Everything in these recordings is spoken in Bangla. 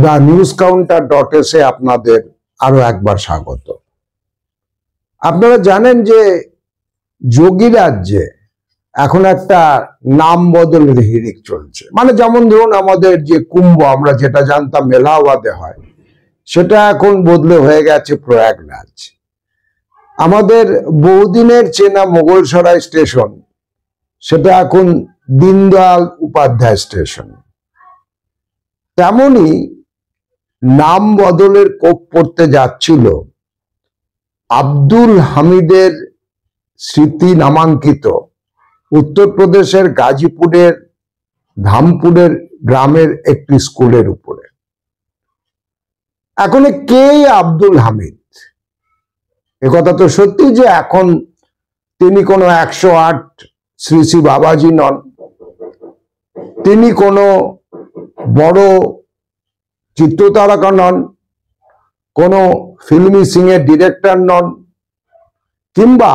দ্য নিউজ কাউন্টার.এ আপনাদের আরো একবার স্বাগত। আপনারা জানেন যে যোগী রাজ্যে এখন একটা নাম বদলের হিড়িক চলছে। মানে যেমন ধরুন আমাদের যে কুম্ভ আমরা যেটা জানতাম এলাহাবাদে হয়, সেটা এখন বদলে হয়ে গেছে প্রয়াগরাজ। আমাদের বহুদিনের চেনা মোগলসরাই স্টেশন সেটা এখন দীনদয়াল উপাধ্যায় স্টেশন। তেমনি নাম বদলের কোপ পড়তে যাচ্ছিল আব্দুল হামিদের স্মৃতি নামাঙ্কিত উত্তরপ্রদেশের গাজীপুরের ধামপুরের গ্রামের একটি স্কুলের উপরে। এখন কে আব্দুল হামিদ? একথা তো সত্যি যে এখন তিনি কোনো 108 শ্রী শ্রী বাবাজি নন, তিনি কোনো বড় চিত্রতারকা নন, কোনো ফিল্মি সিংয়ের ডিরেক্টর নন, কিংবা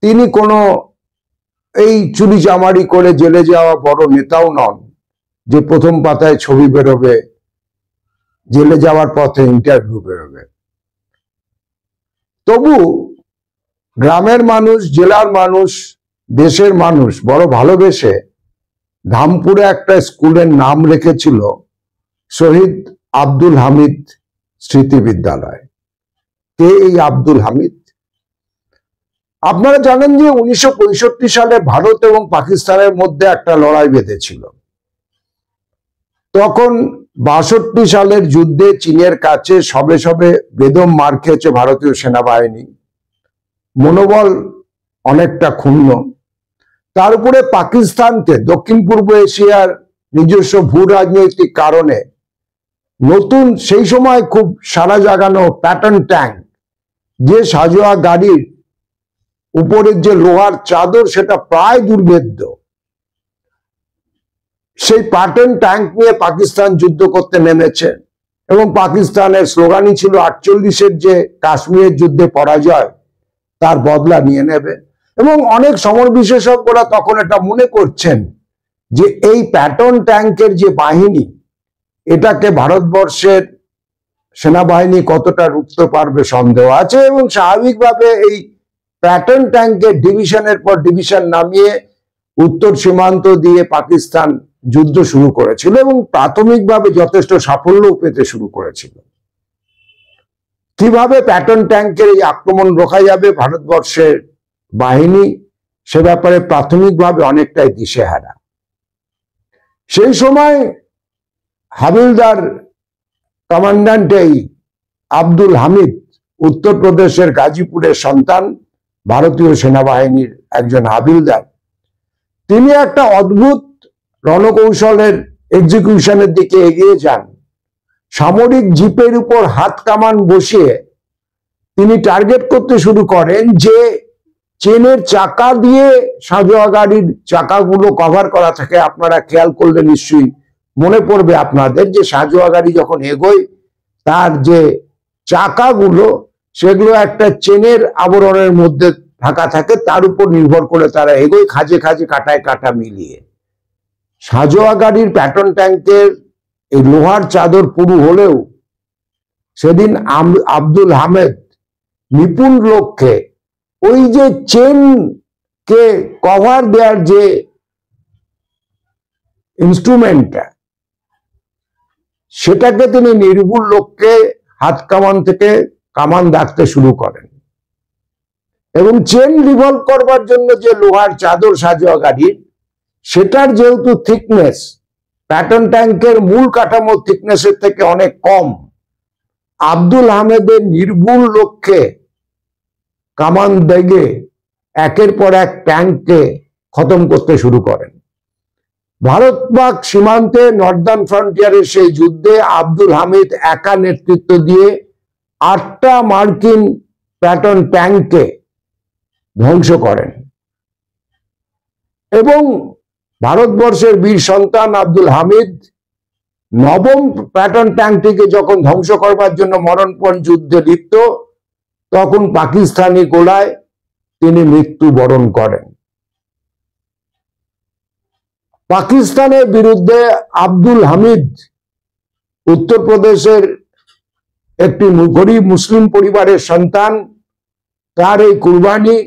তিনি কোনো এই চুরি চামারি করে জেলে যাওয়া বড় নেতাও নন যে প্রথম পাতায় ছবি বেরোবে, জেলে যাওয়ার পথে ইন্টারভিউ বেরোবে। তবু গ্রামের মানুষ, জেলার মানুষ, দেশের মানুষ বড় ভালোবেসে ধামপুরে একটা স্কুলের নাম রেখেছিল শহীদ আব্দুল হামিদ স্মৃতি বিদ্যালয়। কে এই আব্দুল হামিদ? আপনারা জানেন যে 1965 সালে ভারত এবং পাকিস্তানের মধ্যে একটা লড়াই বেঁধেছিল। তখন 62 সালের যুদ্ধে চীনের কাছে সবে সবে বেদম মার খেয়েছে ভারতীয় সেনাবাহিনী, মনোবল অনেকটা ক্ষুণ্ণ। তার উপরে পাকিস্তানকে দক্ষিণ পূর্ব এশিয়ার নিজস্ব ভূ রাজনৈতিক কারণে নতুন সেই সময় খুব সারা জাগানো প্যাটার্ন ট্যাঙ্ক, যে সাজোয়া গাড়ির উপরের যে লোহার চাদর সেটা প্রায় দুর্ভেদ্য, সেই প্যাটার্ন ট্যাঙ্ক নিয়ে পাকিস্তান যুদ্ধ করতে নেমেছে। এবং পাকিস্তানের স্লোগানই ছিল 48-এর যে কাশ্মীরের যুদ্ধে পরাজয় তার বদলা নিয়ে নেবে। এবং অনেক সমর বিশেষজ্ঞরা তখন এটা মনে করছেন যে এই প্যাটার্ন ট্যাঙ্কের যে বাহিনী, এটাকে ভারতবর্ষের সেনাবাহিনী কতটা রুখতে পারবে সন্দেহ আছে। এবং স্বাভাবিকভাবে এই প্যাটার্ন ট্যাঙ্কের ডিভিশনের পর ডিভিশন নামিয়ে উত্তর সীমান্ত দিয়ে পাকিস্তান যুদ্ধ শুরু করেছিল এবং প্রাথমিকভাবে যথেষ্ট সাফল্য পেতে শুরু করেছিল। কিভাবে প্যাটার্ন ট্যাঙ্কের এই আক্রমণ রোখা যাবে ভারতবর্ষের বাহিনী, সে ব্যাপারে প্রাথমিকভাবে অনেকটাই দিশেহারা। সেই সময় হাবিলদার কমান্ড্যান্ট এই আব্দুল হামিদ উত্তরপ্রদেশের গাজীপুরের সন্তান, ভারতীয় সেনাবাহিনীর একজন হাবিলদার। তিনি একটা অদ্ভুত রণকৌশলের এক্সিকিউশনের দিকে এগিয়ে যান। সামরিক জিপের উপর হাত কামান বসিয়ে তিনি টার্গেট করতে শুরু করেন যে চেনের চাকা দিয়ে সাজোয়া গাড়ির চাকাগুলো কভার করা থাকে। আপনারা খেয়াল করলে নিশ্চয়ই মনে পড়বে আপনাদের যে সাজোয়া গাড়ি যখন এগোয় তার যে চাকাগুলো সেগুলো একটা চেনের আবরণের মধ্যে ঢাকা থাকে, তার উপর নির্ভর করে তারা এগোয় খাঁজে খাঁজে কাটায় কাটা মিলিয়ে। সাজোয়া গাড়ির প্যাটার্ন ট্যাঙ্কের এই লোহার চাদর পুরু হলেও সেদিন আব্দুল হামিদ নিপুণ লক্ষ্যে ওই যে চেন কে কভার দেওয়ার যে ইনস্ট্রুমেন্টটা, সেটাকে তিনি নির্ভুল লক্ষ্যে হাত কামান থেকে কামান দাগতে শুরু করেন। এবং চেন রিভলভ করবার জন্য যে লোহার চাদর সাজোয়া গাড়ির, সেটার যেহেতু থিকনেস প্যাটার্ন ট্যাঙ্কের মূল কাঠামোর থিকনেসের থেকে অনেক কম, আব্দুল হামিদের নির্ভুল লক্ষ্যে কামান দেগে একের পর এক ট্যাঙ্ককে খতম করতে শুরু করেন। ভারত পাক সীমান্তে নর্দার্ন ফ্রন্টিয়ারের সেই যুদ্ধে আব্দুল হামিদ একা নেতৃত্ব দিয়ে 8টা মার্কিন প্যাটার্ন ট্যাঙ্ককে ধ্বংস করেন। এবং ভারতবর্ষের বীর সন্তান আব্দুল হামিদ 9ম প্যাটার্ন ট্যাঙ্কটিকে যখন ধ্বংস করবার জন্য মরণপণ যুদ্ধে লিপ্ত, তখন পাকিস্তানি গোলায় তিনি মৃত্যুবরণ করেন। পাকিস্তানের বিরুদ্ধে আব্দুল হামিদ উত্তরপ্রদেশের একটি গরিব মুসলিম পরিবারের সন্তান, তার এই কুরবানি,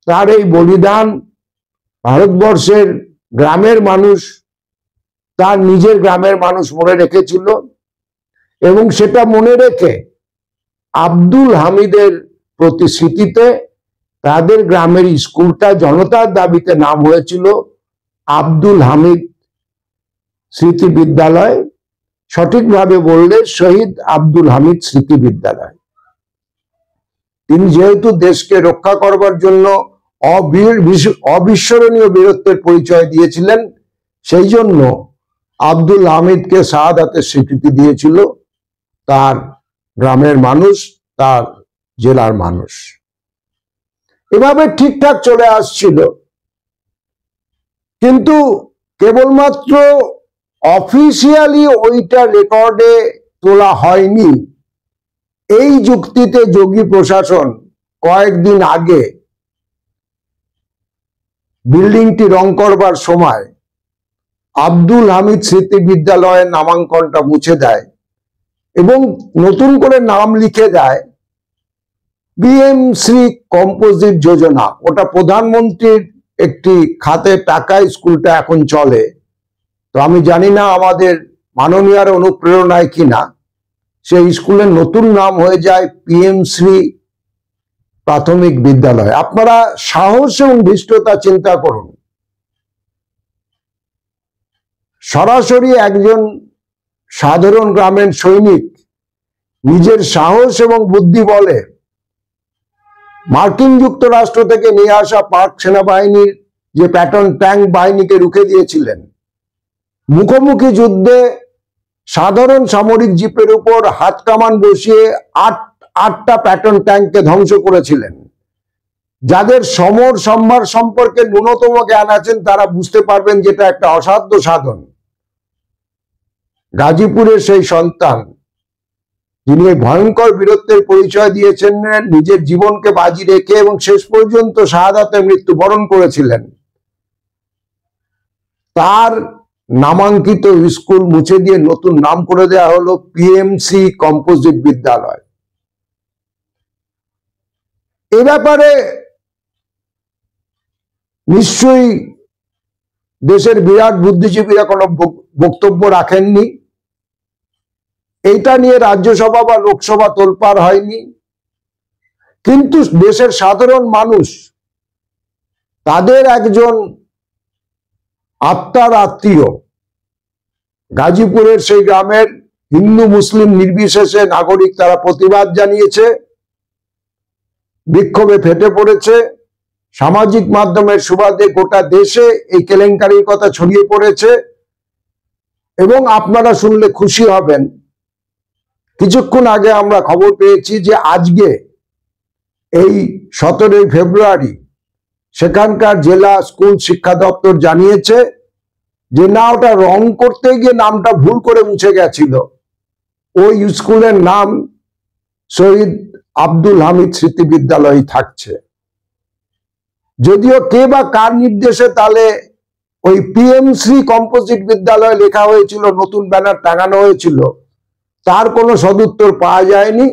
তার এই বলিদান ভারতবর্ষের গ্রামের মানুষ, তার নিজের গ্রামের মানুষ মনে রেখেছিল। এবং সেটা মনে রেখে আব্দুল হামিদের প্রতিশ্রুতিতে তাদের গ্রামের স্কুলটা জনতার দাবিতে নাম হয়েছিল আব্দুল হামিদ স্মৃতি বিদ্যালয়, সঠিকভাবে বললে শহীদ আব্দুল হামিদ স্মৃতি বিদ্যালয়। তিনি যেহেতু দেশকে রক্ষা করবার জন্য অবিস্মরণীয় বীরত্বের পরিচয় দিয়েছিলেন, সেই জন্য আব্দুল হামিদকে শাহাদাতের স্বীকৃতি দিয়েছিল তার গ্রামের মানুষ, তার জেলার মানুষ। এভাবে ঠিকঠাক চলে আসছিল, কিন্তু কেবলমাত্র অফিসিয়ালি ওইটা রেকর্ডে তোলা হয়নি। এই যুক্তিতে যোগী প্রশাসন কয়েকদিন আগে বিল্ডিংটি রং করবার সময় আব্দুল হামিদ স্মৃতি বিদ্যালয়ের নামাঙ্কনটা মুছে দেয় এবং নতুন করে নাম লিখে দেয় পিএম শ্রী কম্পোজিট যোজনা। ওটা প্রধানমন্ত্রীর একটি খাতে টাকায় স্কুলটা এখন চলে। তো আমি জানি না আমাদের মাননীয়ার অনুপ্রেরণায় কিনা সেই স্কুলের নতুন নাম হয়ে যায় পিএম শ্রী প্রাথমিক বিদ্যালয়। আপনারা সাহস এবং ধৃষ্টতা চিন্তা করুন। সরাসরি একজন সাধারণ গ্রামের সৈনিক নিজের সাহস এবং বুদ্ধি বলে মার্কিন যুক্তরাষ্ট্র থেকে নিয়ে আসা পাক সেনাবাহিনীর যে প্যাটার্ন ট্যাঙ্ক বাহিনীকে রুখে দিয়েছিলেন, মুখোমুখি যুদ্ধে সাধারণ সামরিক জিপের উপর হাত কামান বসিয়ে আটটা প্যাটার্ন ট্যাঙ্ককে ধ্বংস করেছিলেন। যাদের সমর সম্ভার সম্পর্কে ন্যূনতম জ্ঞান আছেন তারা বুঝতে পারবেন যেটা একটা অসাধ্য সাধন। গাজীপুরের সেই সন্তান যিনি ভয়ঙ্কর বীরত্বের পরিচয় দিয়েছেন, নিজের জীবনকে বাজি রেখে এবং শেষ পর্যন্ত শাহাদাতে মৃত্যুবরণ করেছিলেন, তার নামাঙ্কিত স্কুল মুছে দিয়ে নতুন নাম করে দেওয়া হলো পিএমসি কম্পোজিট বিদ্যালয়। এ ব্যাপারে নিশ্চয়ই দেশের বিরাট বুদ্ধিজীবীরা কোনো বক্তব্য রাখেননি। এইটা নিয়ে রাজ্যসভা বা লোকসভা তোলপাড় হয়নি, কিন্তু দেশের সাধারণ মানুষ তাদের একজন আত্মার আত্মীয় গাজীপুরের সেই গ্রামের হিন্দু মুসলিম নির্বিশেষে নাগরিক, তারা প্রতিবাদ জানিয়েছে, বিক্ষোভে ফেটে পড়েছে। সামাজিক মাধ্যমের সুবাদে গোটা দেশে এই কেলেঙ্কারির কথা ছড়িয়ে পড়েছে। এবং আপনারা শুনলে খুশি হবেন, কিছুক্ষণ আগে আমরা খবর পেয়েছি যে আজকে এই 17 ফেব্রুয়ারি সেখানকার জেলা স্কুল শিক্ষা দপ্তর জানিয়েছে যে না, ওটা রং করতে গিয়ে নামটা ভুল করে মুছে গেছিল। ওই স্কুলের নাম শহীদ আব্দুল হামিদ স্মৃতি বিদ্যালয় থাকছে। যদিও কে বা কার নির্দেশে তাহলে ওই পিএমসি কম্পোজিট বিদ্যালয় লেখা হয়েছিল, নতুন ব্যানার টাঙানো হয়েছিল, তার কোনো সদুত্তর পাওয়া যায়নি।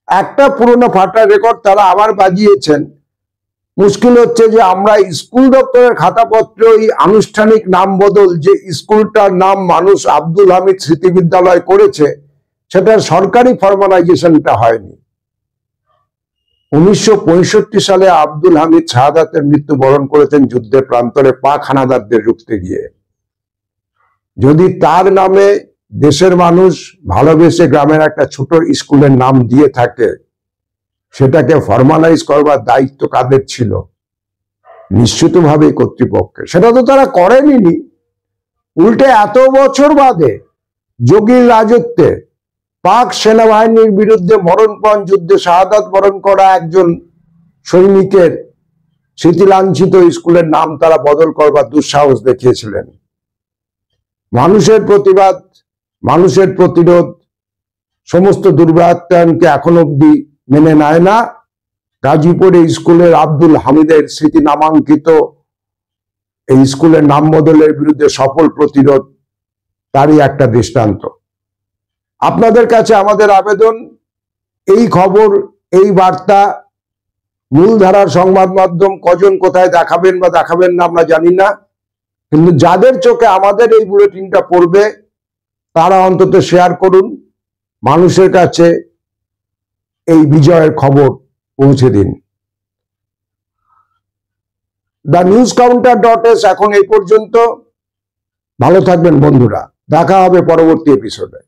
একটা পুরনো ফাটা রেকর্ড তারা আবার বাজিয়েছেন। মুশকিল হচ্ছে যে আমরা স্কুল দপ্তরের খাতাপত্র এই আনুষ্ঠানিক নাম বদল, যে স্কুলটার নাম মানুষ আব্দুল হামিদ স্মৃতি বিদ্যালয় করেছে, সেটার সরকারি ফর্মালাইজেশনটা হয়নি। 1965 সালে আব্দুল হামিদ শাহাদাতের মৃত্যুবরণ করেছেন যুদ্ধের প্রান্তরে পাক হানাদারদের রুখতে গিয়ে। যদি তার নামে দেশের মানুষ ভালোবেসে গ্রামের একটা ছোট স্কুলের নাম দিয়ে থাকে, সেটাকে ফর্মালাইজ করবার দায়িত্ব কাদের ছিল? নিশ্চিতভাবে কর্তৃপক্ষের। সেটা তো তারা করেনি। উল্টে এত বছর বাদে যোগীর রাজত্বে পাক সেনাবাহিনীর বিরুদ্ধে মরণপণ যুদ্ধে শাহাদাত বরণ করা একজন সৈনিকের স্মৃতিলাঞ্ছিত স্কুলের নাম তারা বদল করবার দুঃসাহস দেখিয়েছিলেন। মানুষের প্রতিবাদ, মানুষের প্রতিরোধ সমস্ত দুর্বৃত্তায়নকে এখন অব্দি মেনে নেয় না। গাজীপুরে স্কুলের আব্দুল হামিদের স্মৃতি নামাঙ্কিত এই স্কুলের নাম বদলের বিরুদ্ধে সফল প্রতিরোধ, তারই একটা দৃষ্টান্ত। আপনাদের কাছে আমাদের আবেদন, এই খবর, এই বার্তা মূলধারার সংবাদ মাধ্যম কজন কোথায় দেখাবেন বা দেখাবেন না আমরা জানি না, কিন্তু যাদের চোখে আমাদের এই বুলেটিনটা পড়বে তারা অন্তত শেয়ার করুন, মানুষের কাছে এই বিজয়ের খবর পৌঁছে দিন। TheNewsCounter.s এখন এই পর্যন্ত। ভালো থাকবেন বন্ধুরা, দেখা হবে পরবর্তী এপিসোডে।